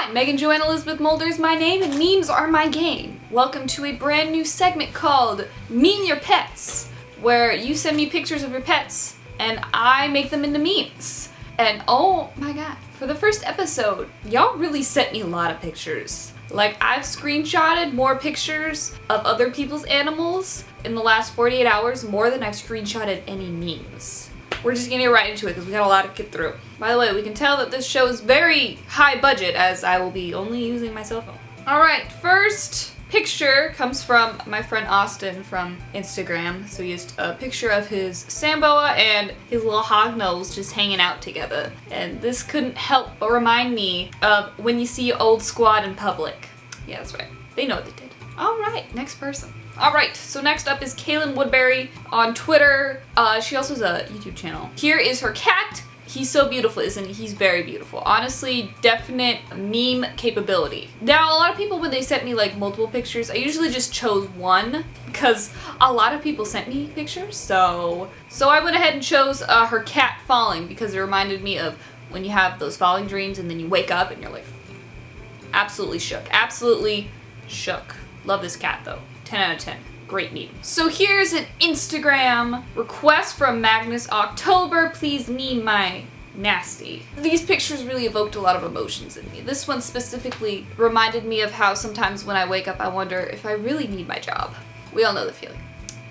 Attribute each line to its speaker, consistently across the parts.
Speaker 1: Hi, Megan Joanne Elizabeth Mulder is my name, and memes are my game. Welcome to a brand new segment called Meme Your Pets, where you send me pictures of your pets, and I make them into memes. And oh my god, for the first episode, y'all really sent me a lot of pictures. Like, I've screenshotted more pictures of other people's animals in the last 48 hours, more than I've screenshotted any memes. We're just gonna get right into it because we got a lot to get through. By the way, we can tell that this show is very high budget as I will be only using my cell phone. Alright, first picture comes from my friend Austin from Instagram. So he used a picture of his Samboa and his little hognose just hanging out together. And this couldn't help but remind me of when you see your old squad in public. Yeah, that's right. They know what they did. Alright, next person. Alright, so next up is Kaylin Woodbury on Twitter. She also has a YouTube channel. Here is her cat. He's so beautiful, isn't he? He's very beautiful. Honestly, definite meme capability. Now, a lot of people, when they sent me like multiple pictures, I usually just chose one because a lot of people sent me pictures. So I went ahead and chose her cat falling because it reminded me of when you have those falling dreams and then you wake up and you're like absolutely shook. Absolutely shook. Love this cat though. 10 out of 10. Great meme. So here's an Instagram request from Magnus October. Please meme my nasty. These pictures really evoked a lot of emotions in me. This one specifically reminded me of how sometimes when I wake up I wonder if I really need my job. We all know the feeling.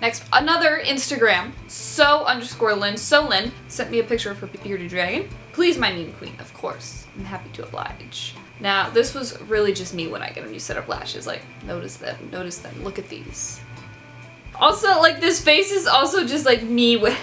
Speaker 1: Next, another Instagram, So_Lynn. So Lynn sent me a picture of her bearded dragon. Please my meme queen, of course. I'm happy to oblige. Now, this was really just me when I get a new set of lashes. Like, notice them, look at these. Also, like, this face is also just like me with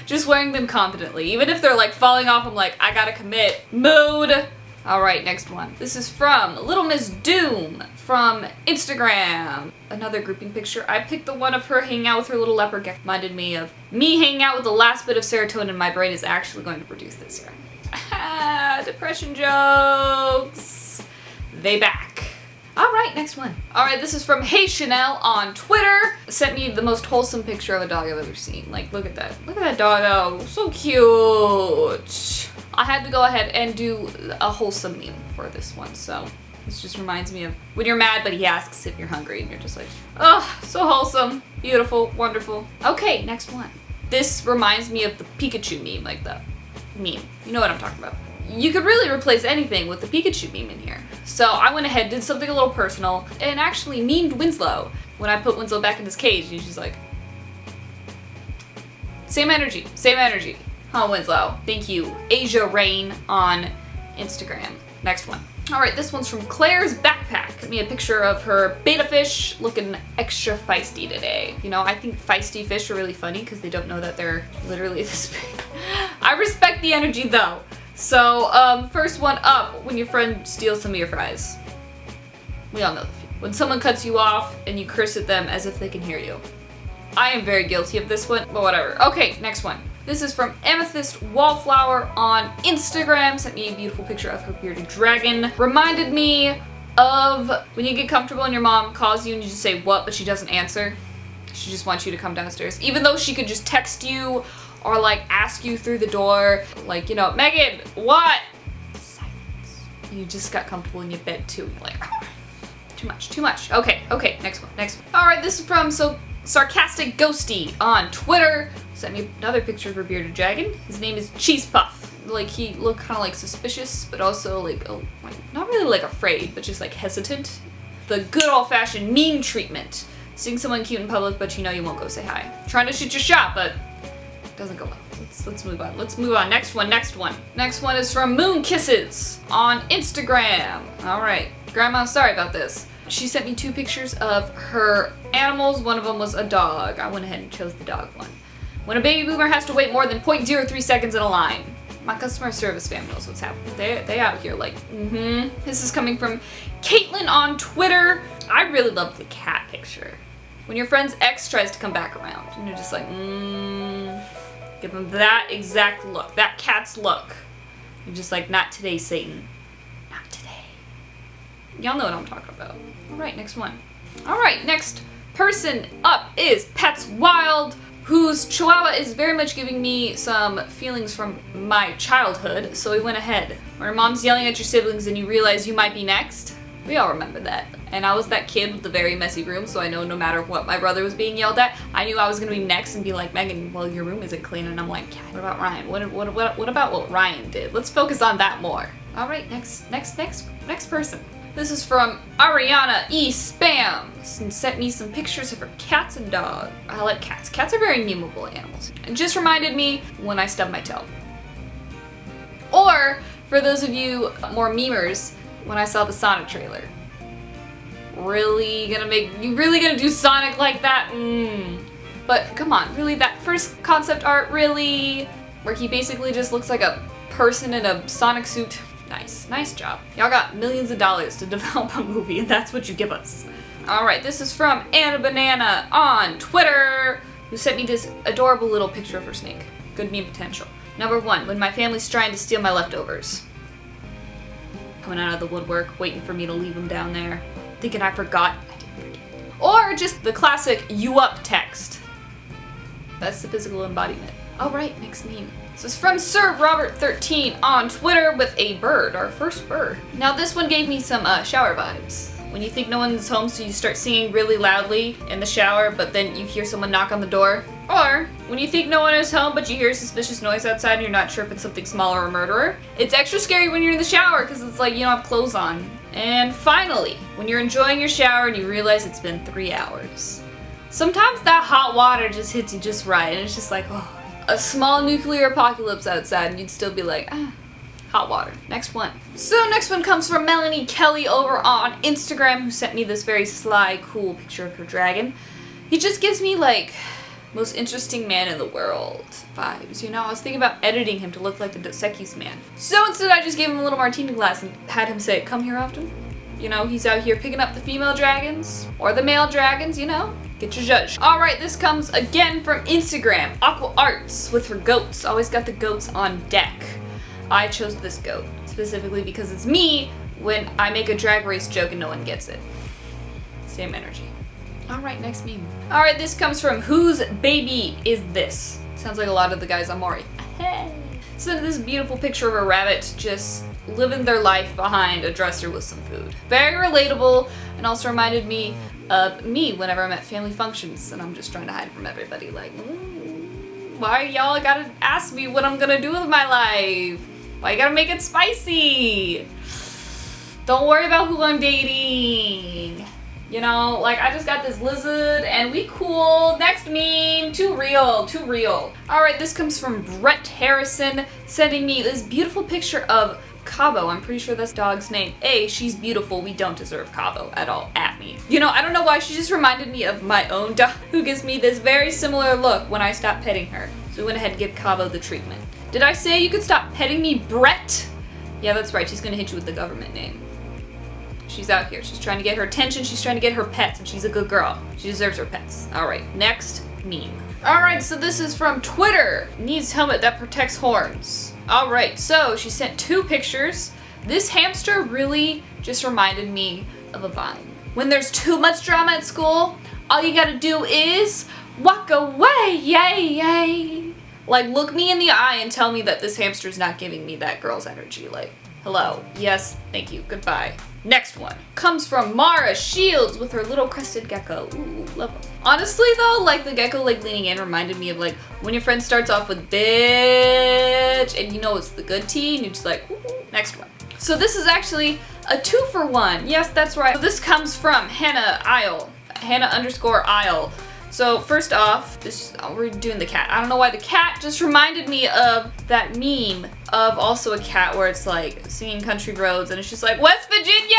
Speaker 1: just wearing them confidently. Even if they're like falling off, I'm like, I gotta commit. Mood. Alright, next one. This is from Little Miss Doom from Instagram. Another grouping picture. I picked the one of her hanging out with her little leopard gecko. Reminded me of me hanging out with the last bit of serotonin my brain is actually going to produce this year. Depression jokes. They back. Alright, next one. Alright, this is from Hey Chanel on Twitter. Sent me the most wholesome picture of a dog I've ever seen. Like, look at that. Look at that doggo. So cute. I had to go ahead and do a wholesome meme for this one, so this just reminds me of when you're mad but he asks if you're hungry and you're just like, oh, so wholesome, beautiful, wonderful. Okay, next one. This reminds me of the Pikachu meme, like the meme. You know what I'm talking about. You could really replace anything with the Pikachu meme in here. So I went ahead, did something a little personal, and actually memed Winslow. When I put Winslow back in his cage, he's just like, same energy, same energy. Huh, Winslow. Thank you. Asia Rain on Instagram. Next one. Alright, this one's from Claire's Backpack. Sent me a picture of her betta fish looking extra feisty today. You know, I think feisty fish are really funny because they don't know that they're literally this big. I respect the energy though. So, first one up, when your friend steals some of your fries. We all know the feeling. When someone cuts you off and you curse at them as if they can hear you. I am very guilty of this one, but whatever. Okay, next one. This is from Amethyst Wallflower on Instagram. Sent me a beautiful picture of her bearded dragon. Reminded me of when you get comfortable and your mom calls you and you just say what, but she doesn't answer. She just wants you to come downstairs. Even though she could just text you or like ask you through the door, like, you know, Megan, what? Silence. And you just got comfortable in your bed too. You're like, too much. Okay, next one. Alright, this is from Sarcastic Ghosty on Twitter. Sent me another picture of her bearded dragon. His name is Cheese Puff. Like, he looked kind of like suspicious, but also like, oh, like, not really like afraid, but just like hesitant. The good old-fashioned meme treatment. Seeing someone cute in public, but you know you won't go say hi. Trying to shoot your shot, but it doesn't go well. Let's move on. Let's move on. Next one. Next one is from Moon Kisses on Instagram. All right, Grandma, sorry about this. She sent me two pictures of her animals. One of them was a dog. I went ahead and chose the dog one. When a baby boomer has to wait more than 0.03 seconds in a line. My customer service fam knows what's happening. They out here like, This is coming from Caitlin on Twitter. I really love the cat picture. When your friend's ex tries to come back around and you're just like, give them that exact look, that cat's look. You're just like, not today, Satan. Not today. Y'all know what I'm talking about. All right, next one. All right, next person up is Pets Wild. whose chihuahua is very much giving me some feelings from my childhood, so we went ahead. When your mom's yelling at your siblings and you realize you might be next, we all remember that. And I was that kid with the very messy room, so I know no matter what my brother was being yelled at, I knew I was gonna be next and be like, Megan, well, your room isn't clean. And I'm like, yeah, what about Ryan? What about what Ryan did? Let's focus on that more. All right, next person. This is from Ariana E. Spam, and sent me some pictures of her cats and dog. I like cats. Cats are very memeable animals. It just reminded me when I stubbed my toe. Or, for those of you more memers, when I saw the Sonic trailer. You really gonna do Sonic like that? But come on, really, that first concept art, really? Where he basically just looks like a person in a Sonic suit. Nice job. Y'all got millions of dollars to develop a movie, and that's what you give us. Alright, this is from Anna Banana on Twitter, who sent me this adorable little picture of her snake. Good meme potential. Number 1, when my family's trying to steal my leftovers. Coming out of the woodwork, waiting for me to leave them down there. Thinking I forgot. I didn't forget. Or just the classic "you up" text. That's the physical embodiment. Alright, next meme. This is from Sir Robert13 on Twitter with a bird, our first bird. Now this one gave me some shower vibes. When you think no one's home, so you start singing really loudly in the shower, but then you hear someone knock on the door. Or when you think no one is home, but you hear a suspicious noise outside and you're not sure if it's something small or a murderer. It's extra scary when you're in the shower because it's like you don't have clothes on. And finally, when you're enjoying your shower and you realize it's been 3 hours. Sometimes that hot water just hits you just right, and it's just like, oh. A small nuclear apocalypse outside and you'd still be like, hot water. Next one. So next one comes from Melanie Kelly over on Instagram, who sent me this very sly, cool picture of her dragon. He just gives me like most interesting man in the world vibes, you know? I was thinking about editing him to look like the Dos Equis man. So instead I just gave him a little martini glass and had him say, come here often. You know, he's out here picking up the female dragons, or the male dragons, you know? Get your judge. Alright, this comes again from Instagram. Aqua Arts with her goats. Always got the goats on deck. I chose this goat, specifically because it's me when I make a drag race joke and no one gets it. Same energy. Alright, next meme. Alright, this comes from Whose Baby Is This? Sounds like a lot of the guys on Maury. So this beautiful picture of a rabbit just living their life behind a dresser with some food. Very relatable, and also reminded me of me whenever I'm at family functions and I'm just trying to hide from everybody, like, why y'all gotta ask me what I'm gonna do with my life? Why you gotta make it spicy? Don't worry about who I'm dating. You know, like, I just got this lizard and we cool. Next meme. Too real. Alright, this comes from Brett Harrison, sending me this beautiful picture of Cabo. I'm pretty sure that's dog's name. She's beautiful. We don't deserve Cabo at all. At me. You know, I don't know why, she just reminded me of my own dog, who gives me this very similar look when I stop petting her. So we went ahead and give Cabo the treatment. Did I say you could stop petting me, Brett? Yeah, that's right. She's gonna hit you with the government name. She's out here. She's trying to get her attention. She's trying to get her pets, and she's a good girl. She deserves her pets. Alright, next meme. Alright, so this is from Twitter. Needs helmet that protects horns. Alright, so she sent 2 pictures. This hamster really just reminded me of a Vine. When there's too much drama at school, all you gotta do is walk away, yay. Like, look me in the eye and tell me that this hamster's not giving me that girl's energy. Like, hello, yes, thank you, goodbye. Next one comes from Mara Shields with her little crested gecko. Ooh, love them. Honestly though, like, the gecko like leaning in reminded me of like when your friend starts off with bitch and you know it's the good tea and you're just like, ooh. Next one. So this is actually a 2-for-1. Yes, that's right. So this comes from Hannah _Isle. So first off, we're doing the cat. I don't know why the cat just reminded me of that meme of also a cat where it's like singing Country Roads and it's just like, West Virginia!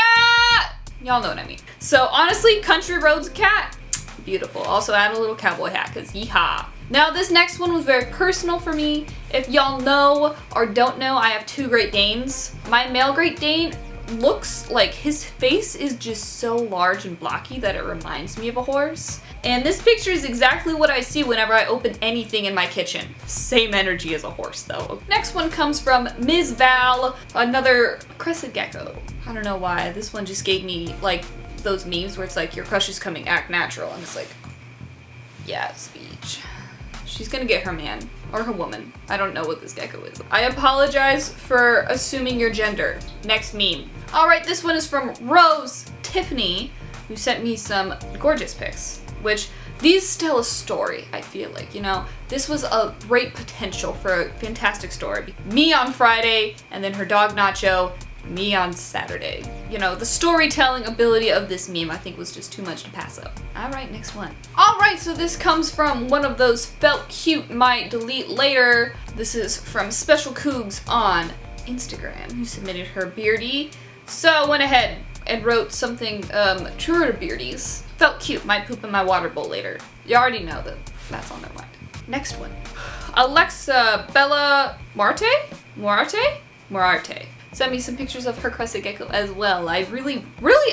Speaker 1: Y'all know what I mean. So honestly, Country Roads cat, beautiful. Also add a little cowboy hat, cause yeehaw. Now this next one was very personal for me. If y'all know or don't know, I have 2 Great Danes. My male Great Dane looks like his face is just so large and blocky that it reminds me of a horse. And this picture is exactly what I see whenever I open anything in my kitchen. Same energy as a horse though. Next one comes from Ms. Val, another crested gecko. I don't know why, this one just gave me like those memes where it's like your crush is coming, act natural, and it's like, yeah, speech. She's gonna get her man. Or her woman. I don't know what this gecko is. I apologize for assuming your gender. Next meme. Alright, this one is from Rose Tiffany, who sent me some gorgeous pics. Which, these tell a story, I feel like, you know? This was a great potential for a fantastic story. Me on Friday, and then her dog Nacho, me on Saturday. You know, the storytelling ability of this meme I think was just too much to pass up. Alright, next one. Alright, so this comes from one of those felt cute might delete later. This is from Special Cougs on Instagram, who submitted her beardy. So I went ahead and wrote something truer to beardies. Felt cute, might poop in my water bowl later. You already know that that's on their mind. Next one. Alexa Bella Morarte sent me some pictures of her crested gecko as well. I really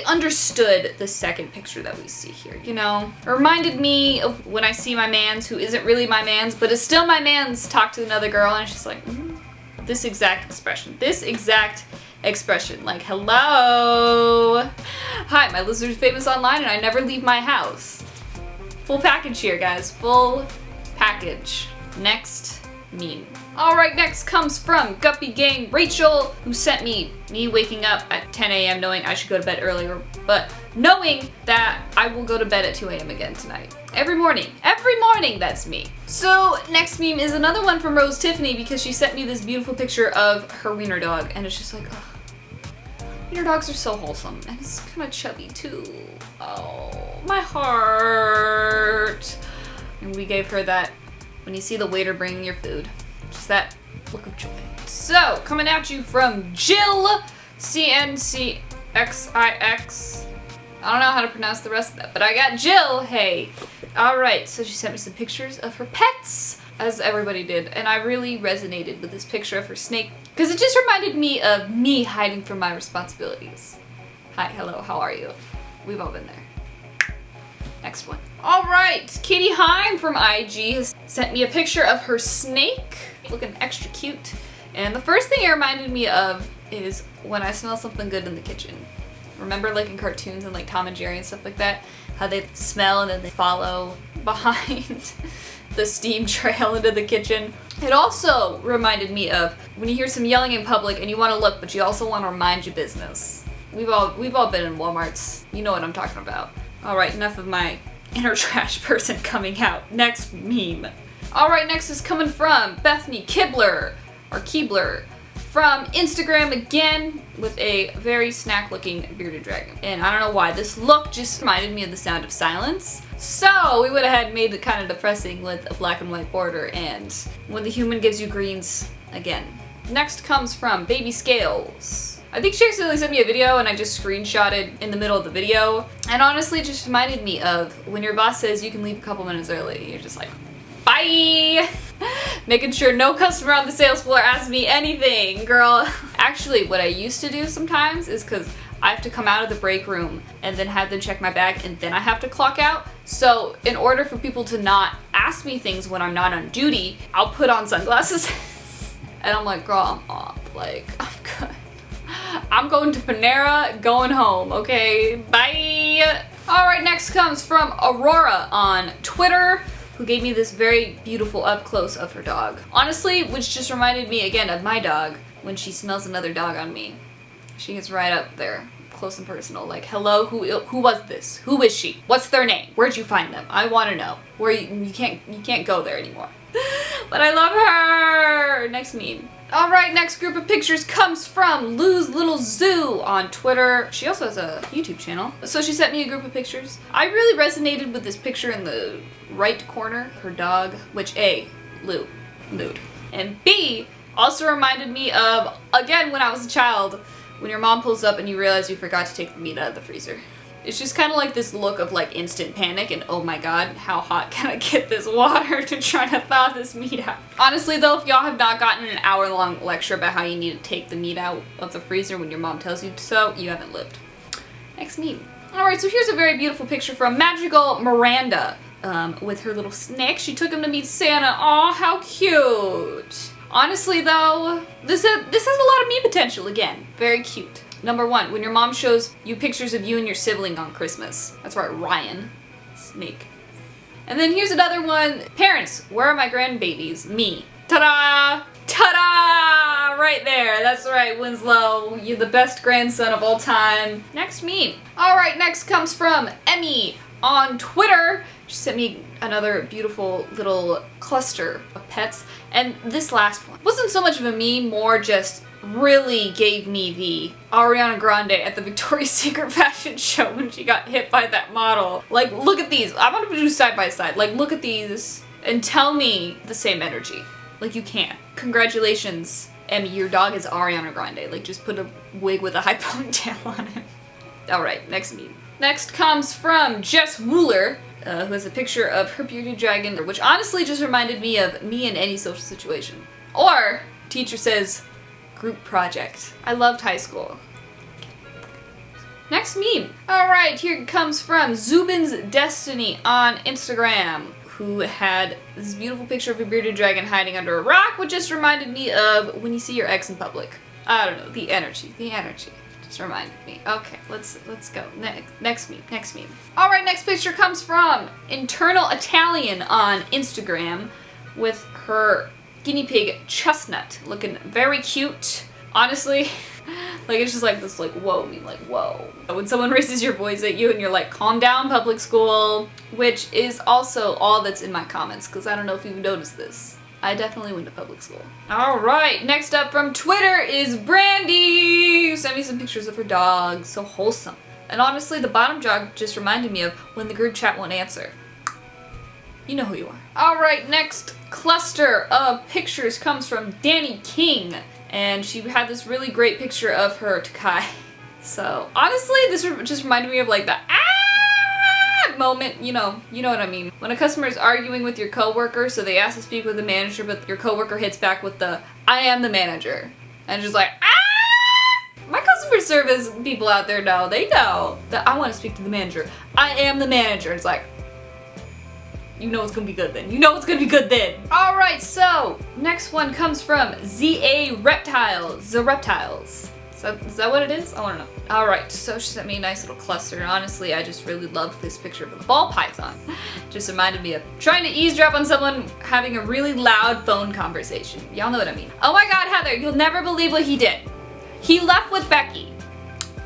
Speaker 1: understood the second picture that we see here, you know? It reminded me of when I see my mans, who isn't really my mans, but is still my mans, talk to another girl, and it's just like, this exact expression, like, hello. Hi, my lizard's famous online and I never leave my house. Full package here, guys, full package. Next meme. Alright, next comes from Guppy Gang Rachel, who sent me waking up at 10 a.m. knowing I should go to bed earlier, but knowing that I will go to bed at 2 a.m. again tonight. Every morning, that's me. So next meme is another one from Rose Tiffany because she sent me this beautiful picture of her wiener dog, and it's just like, oh, wiener dogs are so wholesome, and it's kind of chubby too. Oh, my heart. And we gave her that when you see the waiter bringing your food. Just that look of joy. So, coming at you from Jill CNCXIX. I don't know how to pronounce the rest of that, but I got Jill, hey. Alright, so she sent me some pictures of her pets, as everybody did, and I really resonated with this picture of her snake, because it just reminded me of me hiding from my responsibilities. Hi, hello, how are you? We've all been there. Next one. Alright, Katie Heim from IG has sent me a picture of her snake, looking extra cute. And the first thing it reminded me of is when I smell something good in the kitchen. Remember like in cartoons and like Tom and Jerry and stuff like that? How they smell and then they follow behind the steam trail into the kitchen. It also reminded me of when you hear some yelling in public and you want to look, but you also want to mind your business. We've all been in Walmarts. You know what I'm talking about. Alright, enough of my inner trash person coming out. Next meme. Alright, next is coming from Bethany Kibler, or Keebler, from Instagram again, with a very snack-looking bearded dragon. And I don't know why, this look just reminded me of The Sound of Silence. So we went ahead and made it kind of depressing with a black and white border, and when the human gives you greens, again. Next comes from Baby Scales. I think she accidentally sent me a video and I just screenshotted in the middle of the video. And honestly, it just reminded me of when your boss says you can leave a couple minutes early. You're just like, bye! Making sure no customer on the sales floor asks me anything, girl. Actually, what I used to do sometimes is because I have to come out of the break room and then have them check my bag and then I have to clock out. So in order for people to not ask me things when I'm not on duty, I'll put on sunglasses. And I'm like, girl, I'm off. Like, I'm good. I'm going to Panera, going home, okay? Bye! Alright, next comes from Aurora on Twitter, who gave me this very beautiful up-close of her dog. Honestly, which just reminded me again of my dog when she smells another dog on me. She gets right up there, close and personal, like, hello, who was this? Who is she? What's their name? Where'd you find them? I want to know. Where you can't go there anymore. But I love her! Next meme. Alright, next group of pictures comes from Lou's Little Zoo on Twitter. She also has a YouTube channel. So she sent me a group of pictures. I really resonated with this picture in the right corner, her dog, which A, Lou, mood. And B, also reminded me of, again, when I was a child, when your mom pulls up and you realize you forgot to take the meat out of the freezer. It's just kind of like this look of like instant panic and oh my god, how hot can I get this water to try to thaw this meat out? Honestly though, if y'all have not gotten an hour-long lecture about how you need to take the meat out of the freezer when your mom tells you so, you haven't lived. Next meme. Alright, so here's a very beautiful picture from Magical Miranda with her little snake. She took him to meet Santa. Aw, how cute. Honestly though, this has a lot of meme potential again. Very cute. Number one, when your mom shows you pictures of you and your sibling on Christmas. That's right, Ryan. Snake. And then here's another one. Parents, where are my grandbabies? Me. Ta-da! Ta-da! Right there. That's right, Winslow. You're the best grandson of all time. Next meme. Alright, next comes from Emmy on Twitter. She sent me another beautiful little cluster of pets. And this last one wasn't so much of a meme, more just really gave me the Ariana Grande at the Victoria's Secret fashion show when she got hit by that model. Like, look at these. I'm gonna do side by side. Like, look at these and tell me the same energy. Like, you can't. Congratulations, Emmy, your dog is Ariana Grande. Like, just put a wig with a high ponytail on it. Alright, next meme. Next comes from Jess Wooler, who has a picture of her bearded dragon, which honestly just reminded me of me in any social situation. Or, teacher says, group project. I loved high school. Next meme. Alright, here it comes from SubinsDestiny on Instagram, who had this beautiful picture of a bearded dragon hiding under a rock, which just reminded me of when you see your ex in public. I don't know, the energy just reminded me. Okay, let's go. Next meme. Alright, next picture comes from InternalItalian on Instagram with her guinea pig Chestnut, looking very cute. Honestly, like, it's just like this, like, whoa meme, like, whoa. When someone raises your voice at you and you're like, calm down, public school, which is also all that's in my comments, because I don't know if you've noticed this. I definitely went to public school. Alright, next up from Twitter is Brandy, who sent me some pictures of her dog. So wholesome. And honestly, the bottom jog just reminded me of when the group chat won't answer. You know who you are. Alright, next cluster of pictures comes from Danny King. And she had this really great picture of her Takai. So, honestly, this just reminded me of like the moment, you know what I mean. When a customer is arguing with your coworker, so they ask to speak with the manager, but your coworker hits back with the, I am the manager. And just like, My customer service people out there know, they know that I want to speak to the manager. I am the manager. It's like, you know it's gonna be good then. You know it's gonna be good then. Alright, so next one comes from ZA Reptiles. The Reptiles. Is that what it is? I wanna know. Alright, so she sent me a nice little cluster, and honestly, I just really loved this picture of the ball python. Just reminded me of trying to eavesdrop on someone having a really loud phone conversation. Y'all know what I mean. Oh my god, Heather, you'll never believe what he did. He left with Becky,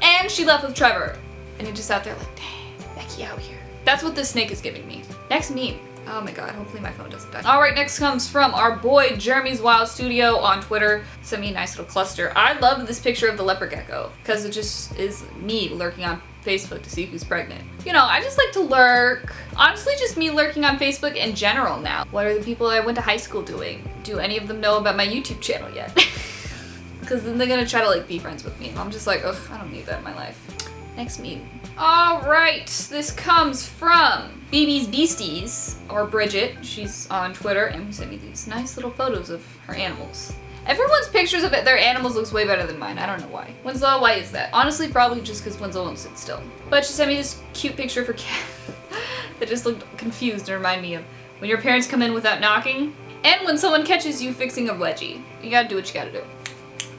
Speaker 1: and she left with Trevor. And you're just out there like, dang, Becky out here. That's what this snake is giving me. Next meme. Oh my god, hopefully my phone doesn't die. Alright, next comes from our boy Jeremy's Wild Studio on Twitter. Sent me a nice little cluster. I love this picture of the leopard gecko because it just is me lurking on Facebook to see who's pregnant. You know, I just like to lurk. Honestly, just me lurking on Facebook in general now. What are the people I went to high school doing? Do any of them know about my YouTube channel yet? Because then they're gonna try to like be friends with me. And I'm just like, ugh, I don't need that in my life. Next meme. Alright, this comes from BB's Beasties, or Bridget. She's on Twitter and sent me these nice little photos of her animals. Everyone's pictures of their animals looks way better than mine. I don't know why. Winslow, why is that? Honestly, probably just because Winslow won't sit still. But she sent me this cute picture of her cat that just looked confused and reminded me of when your parents come in without knocking, and when someone catches you fixing a wedgie. You gotta do what you gotta do.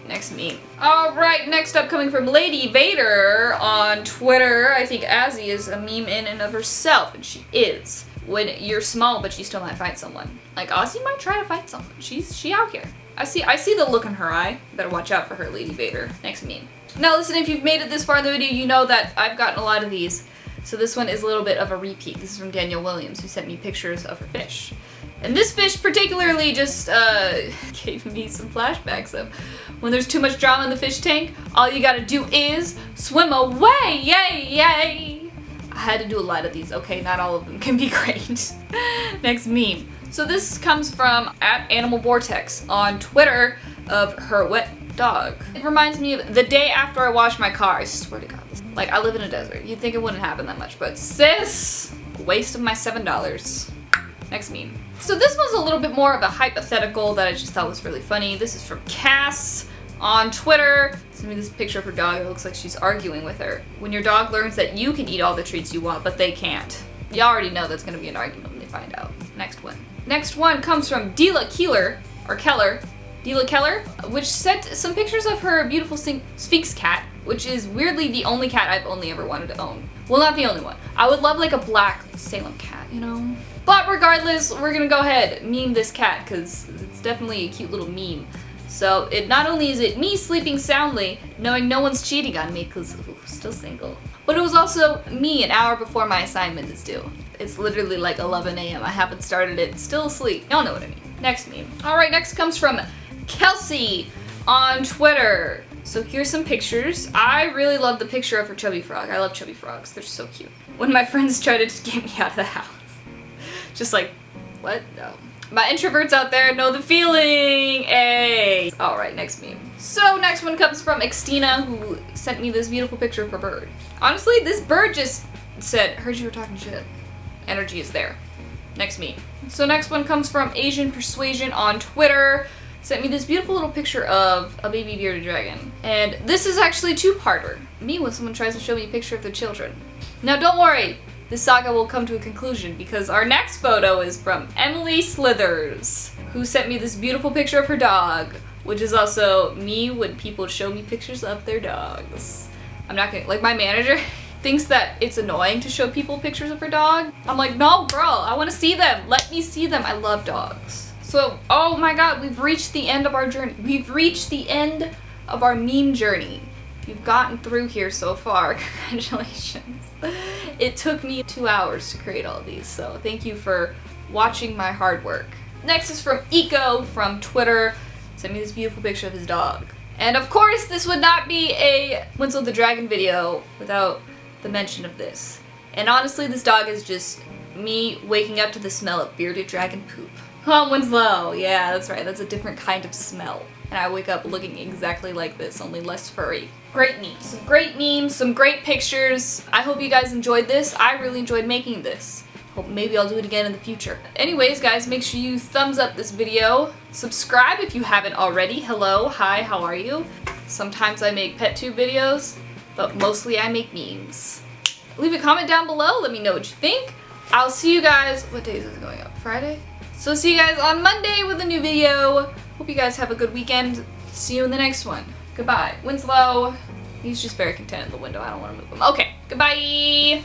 Speaker 1: Next meme. Alright, next up coming from Lady Vader on Twitter. I think Azzy is a meme in and of herself, and she is. When you're small, but you still might fight someone. Like, Ozzy might try to fight someone. She out here. I see the look in her eye. Better watch out for her, Lady Vader. Next meme. Now listen, if you've made it this far in the video, you know that I've gotten a lot of these. So this one is a little bit of a repeat. This is from Danielle Williams, who sent me pictures of her fish. And this fish particularly just gave me some flashbacks of when there's too much drama in the fish tank, all you gotta do is swim away, yay, yay. I had to do a lot of these, okay, not all of them can be great. Next meme. So this comes from @Animal Vortex on Twitter of her wet dog. It reminds me of the day after I washed my car, I swear to God. Like, I live in a desert. You'd think it wouldn't happen that much, but sis, waste of my $7. Next meme. So this was a little bit more of a hypothetical that I just thought was really funny. This is from Cass on Twitter. Send me this picture of her dog. It looks like she's arguing with her. When your dog learns that you can eat all the treats you want, but they can't. You already know that's gonna be an argument when they find out. Next one. Next one comes from DealAKiller, or Keller. DealAKiller, which sent some pictures of her beautiful Sphinx cat, which is weirdly the only cat I've only ever wanted to own. Well, not the only one. I would love like a black Salem cat, you know? But regardless, we're gonna go ahead, meme this cat, because it's definitely a cute little meme. So it not only is it me sleeping soundly, knowing no one's cheating on me, because still single, but it was also me an hour before my assignment is due. It's literally like 11 a.m. I haven't started it, still asleep. Y'all know what I mean. Next meme. Alright, next comes from Kelsey on Twitter. So here's some pictures. I really love the picture of her chubby frog. I love chubby frogs. They're so cute. When my friends try to get me out of the house. Just like, what? No. My introverts out there know the feeling. Hey. Alright, next meme. So next one comes from Xtina, who sent me this beautiful picture of her bird. Honestly, this bird just said, heard you were talking shit. Energy is there. Next meme. So next one comes from Asian Persuasion on Twitter. Sent me this beautiful little picture of a baby bearded dragon. And this is actually a two-parter. Me when someone tries to show me a picture of their children. Now don't worry, this saga will come to a conclusion because our next photo is from Emily Slithers, who sent me this beautiful picture of her dog, which is also me when people show me pictures of their dogs. I'm not gonna, like my manager thinks that it's annoying to show people pictures of her dog. I'm like, no girl, I wanna see them. Let me see them. I love dogs. So, oh my god, we've reached the end of our journey. We've reached the end of our meme journey. If you've gotten through here so far, congratulations. It took me 2 hours to create all of these, so thank you for watching my hard work. Next is from Eco from Twitter. Sent me this beautiful picture of his dog. And of course, this would not be a WinslowThaDragon video without the mention of this. And honestly, this dog is just me waking up to the smell of bearded dragon poop. Oh, Winslow. Yeah, that's right. That's a different kind of smell. And I wake up looking exactly like this, only less furry. Great memes. Some great memes, some great pictures. I hope you guys enjoyed this. I really enjoyed making this. Hope maybe I'll do it again in the future. Anyways, guys, make sure you thumbs up this video. Subscribe if you haven't already. Hello, hi, how are you? Sometimes I make pet tube videos, but mostly I make memes. Leave a comment down below. Let me know what you think. I'll see you guys. What day is this going up? Friday? So see you guys on Monday with a new video. Hope you guys have a good weekend. See you in the next one. Goodbye. Winslow. He's just very content in the window. I don't want to move him. Okay. Goodbye.